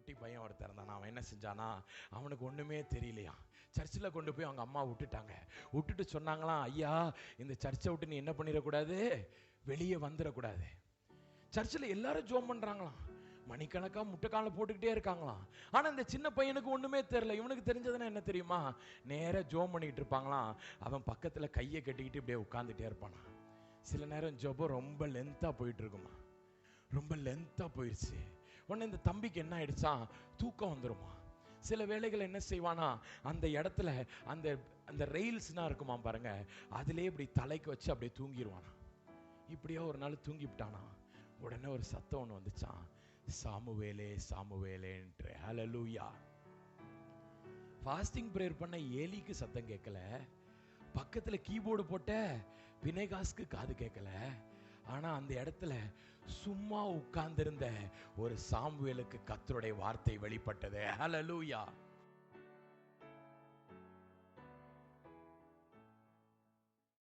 குட்டி பையன் ஒருத்தர் இருந்தான். அவன் என்ன செஞ்சானா, அவனுக்கு ஒன்றுமே தெரியலையா. சர்ச்சில் கொண்டு போய் அவங்க அம்மா விட்டுட்டு சொன்னாங்களாம், ஐயா இந்த சர்ச்சை விட்டு நீ என்ன பண்ணிடக்கூடாது, வெளியே வந்துடக்கூடாது. சர்ச்சில் எல்லாரும் ஜோம் பண்ணுறாங்களாம், மணிக்கணக்கா முட்டைக்கால போட்டுக்கிட்டே இருக்காங்களாம். ஆனால் இந்த சின்ன பையனுக்கு ஒன்றுமே தெரியல. இவனுக்கு தெரிஞ்சதுன்னா என்ன தெரியுமா, நேராக ஜோம் பண்ணிக்கிட்டு இருப்பாங்களாம். அவன் பக்கத்தில் கையை கட்டிக்கிட்டு இப்படியே உட்காந்துட்டே இருப்பானா. சில நேரம் ஜெபம் ரொம்ப லென்த்தாக போயிட்டு இருக்குமா, ரொம்ப லென்த்தாக போயிடுச்சு. உடனே இந்த தம்பிக்கு என்ன ஆயிடுச்சா, தூக்கம் வந்துருமா. சில வேளைகள் என்ன செய்வானா, அந்த இடத்துல அந்த அந்த ரெயில்ஸ்னா இருக்குமா பாருங்க, அதிலே இப்படி தலைக்கு வச்சு அப்படியே தூங்கிடுவானா. இப்படியே ஒரு நாள் தூங்கிவிட்டானா. உடனே ஒரு சத்தம் ஒன்று வந்துச்சான், சாமுவேலே சாமுவேலேன்று. ஹல்லேலூயா. ஃபாஸ்டிங் பிரேயர் பண்ண ஏலிக்கு சத்தம் கேட்கல, பக்கத்துல கீபோர்டு போட்ட பினேகாஸ்க்கு காது கேட்கல. ஆனா அந்த இடத்துல சும்மா உட்கார்ந்திருந்த ஒரு சாமுவேலுக்கு கர்த்தருடைய வார்த்தை வெளிப்பட்டது. ஹல்லேலூயா.